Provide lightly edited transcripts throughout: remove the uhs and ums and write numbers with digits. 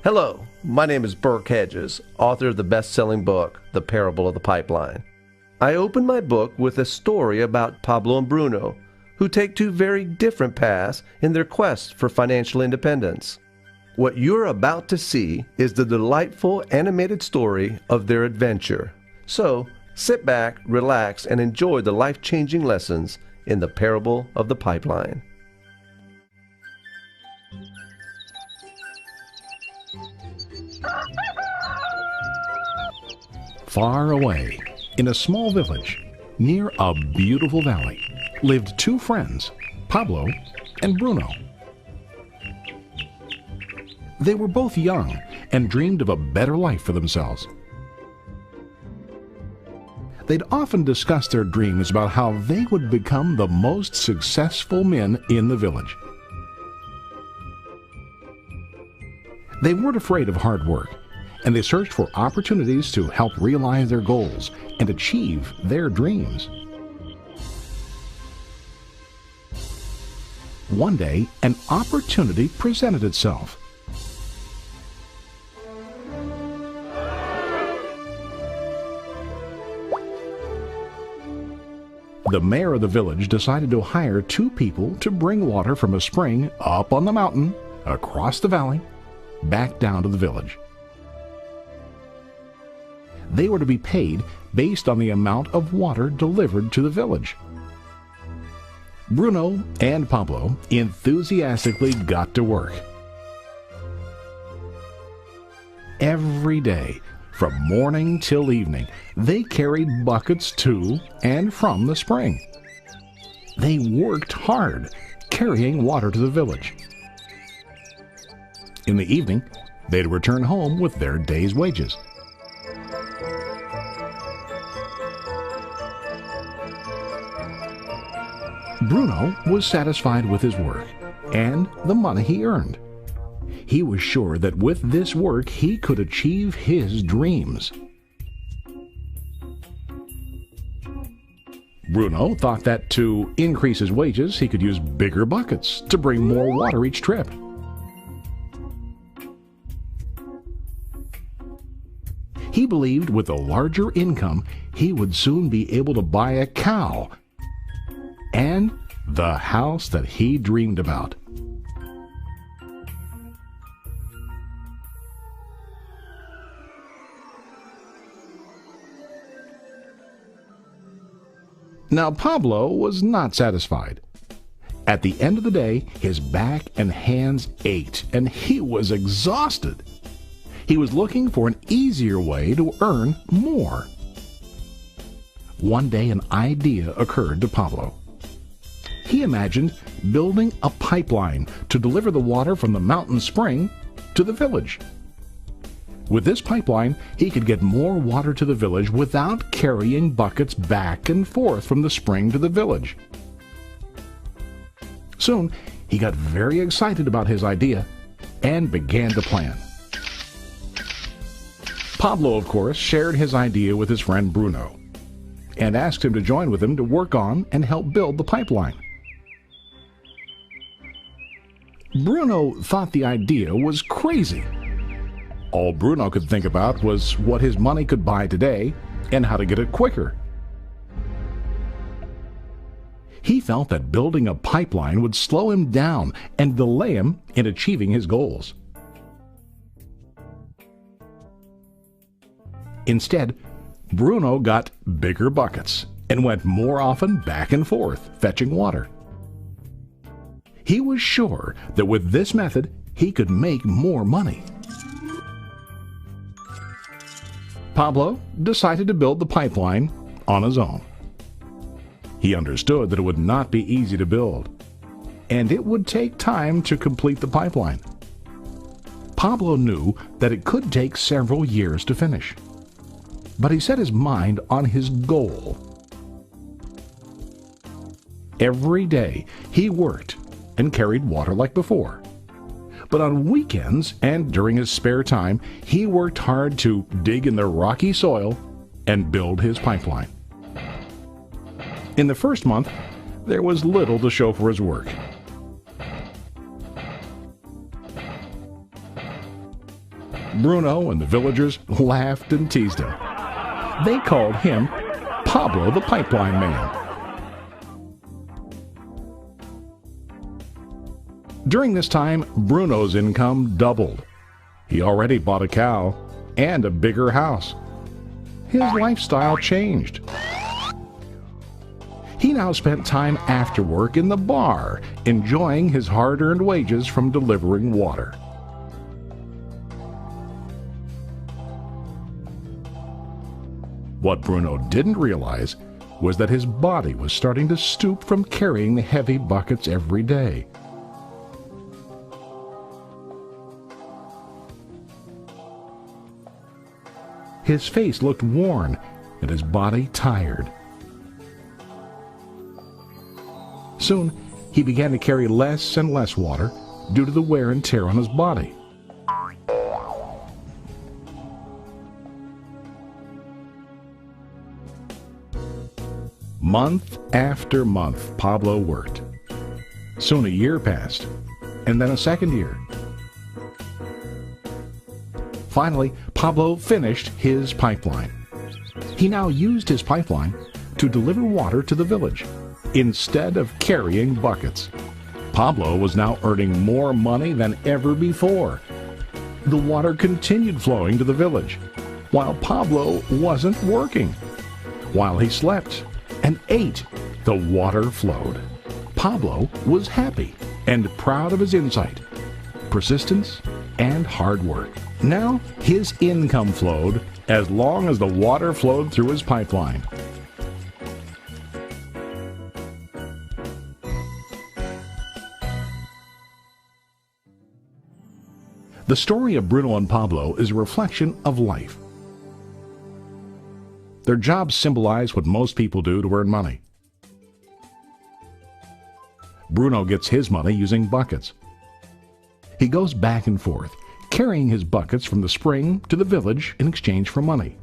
Hello, my name is Burke Hedges, author of the best-selling book, The Parable of the Pipeline. I open my book with a story about Pablo and Bruno, who take two very different paths in their quest for financial independence. What you're about to see is the delightful animated story of their adventure. So, sit back, relax, and enjoy the life-changing lessons in The Parable of the Pipeline. Far away, in a small village, near a beautiful valley, lived two friends, Pablo and Bruno. They were both young and dreamed of a better life for themselves. They'd often discuss their dreams about how they would become the most successful men in the village. They weren't afraid of hard work, and they searched for opportunities to help realize their goals and achieve their dreams. One day, an opportunity presented itself. The mayor of the village decided to hire two people to bring water from a spring up on the mountain, across the valley, back down to the village. They were to be paid based on the amount of water delivered to the village. Bruno and Pablo enthusiastically got to work. Every day, from morning till evening, they carried buckets to and from the spring. They worked hard, carrying water to the village. In the evening, they'd return home with their day's wages. Bruno was satisfied with his work and the money he earned. He was sure that with this work he could achieve his dreams. Bruno thought that to increase his wages he could use bigger buckets to bring more water each trip. He believed with a larger income he would soon be able to buy a cow and the house that he dreamed about. Now Pablo was not satisfied. At the end of the day, his back and hands ached, and he was exhausted. He was looking for an easier way to earn more. One day an idea occurred to Pablo. He imagined building a pipeline to deliver the water from the mountain spring to the village. With this pipeline, he could get more water to the village without carrying buckets back and forth from the spring to the village. Soon, he got very excited about his idea and began to plan. Pablo, of course, shared his idea with his friend Bruno and asked him to join with him to work on and help build the pipeline. Bruno thought the idea was crazy. All Bruno could think about was what his money could buy today and how to get it quicker. He felt that building a pipeline would slow him down and delay him in achieving his goals. Instead, Bruno got bigger buckets and went more often back and forth fetching water. He was sure that with this method he could make more money. Pablo decided to build the pipeline on his own. He understood that it would not be easy to build, and it would take time to complete the pipeline. Pablo knew that it could take several years to finish, but he set his mind on his goal. Every day he worked and carried water like before. But on weekends and during his spare time, he worked hard to dig in the rocky soil and build his pipeline. In the first month, there was little to show for his work. Bruno and the villagers laughed and teased him. They called him Pablo the Pipeline Man. During this time, Bruno's income doubled. He already bought a cow and a bigger house. His lifestyle changed. He now spent time after work in the bar, enjoying his hard-earned wages from delivering water. What Bruno didn't realize was that his body was starting to stoop from carrying the heavy buckets every day. His face looked worn and his body tired. Soon, he began to carry less and less water due to the wear and tear on his body. Month after month, Pablo worked. Soon a year passed, and then a second year. Finally, Pablo finished his pipeline. He now used his pipeline to deliver water to the village instead of carrying buckets. Pablo was now earning more money than ever before. The water continued flowing to the village, while Pablo wasn't working. While he slept and ate, the water flowed. Pablo was happy and proud of his insight, persistence, and hard work. Now his income flowed as long as the water flowed through his pipeline. The story of Bruno and Pablo is a reflection of life. Their jobs symbolize what most people do to earn money. Bruno gets his money using buckets. He goes back and forth, carrying his buckets from the spring to the village in exchange for money.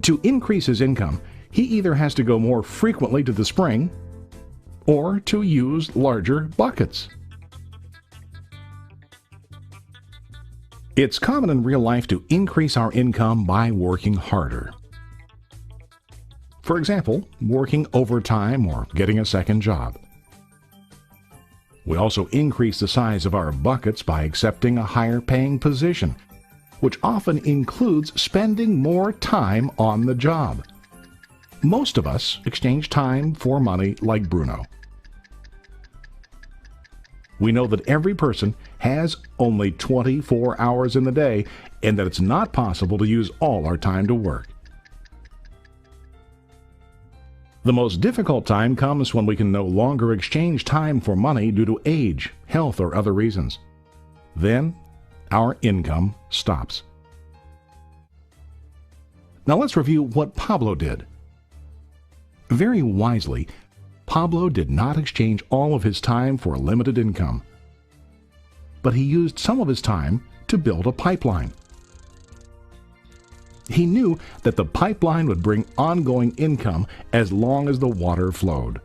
To increase his income, he either has to go more frequently to the spring or to use larger buckets. It's common in real life to increase our income by working harder. For example, working overtime or getting a second job. We also increase the size of our buckets by accepting a higher paying position, which often includes spending more time on the job. Most of us exchange time for money like Bruno. We know that every person has only 24 hours in the day and that it's not possible to use all our time to work. The most difficult time comes when we can no longer exchange time for money due to age, health, or other reasons. Then, our income stops. Now let's review what Pablo did. Very wisely, Pablo did not exchange all of his time for a limited income, but he used some of his time to build a pipeline. He knew that the pipeline would bring ongoing income as long as the water flowed.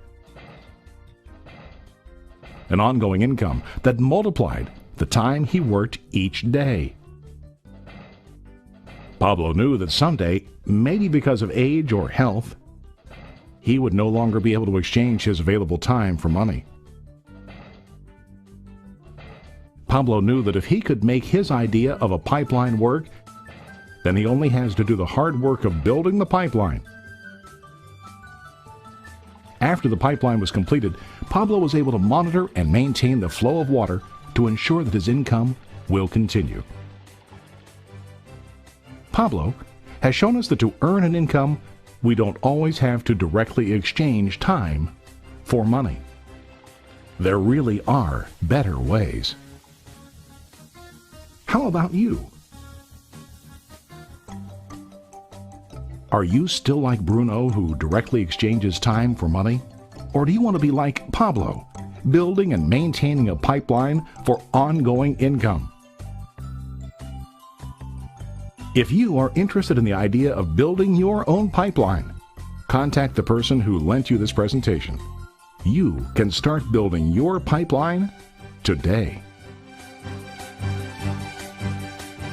An ongoing income that multiplied the time he worked each day. Pablo knew that someday, maybe because of age or health, he would no longer be able to exchange his available time for money. Pablo knew that if he could make his idea of a pipeline work, then he only has to do the hard work of building the pipeline. After the pipeline was completed, Pablo was able to monitor and maintain the flow of water to ensure that his income will continue. Pablo has shown us that to earn an income, we don't always have to directly exchange time for money. There really are better ways. How about you? Are you still like Bruno, who directly exchanges time for money? Or do you want to be like Pablo, building and maintaining a pipeline for ongoing income? If you are interested in the idea of building your own pipeline, contact the person who lent you this presentation. You can start building your pipeline today.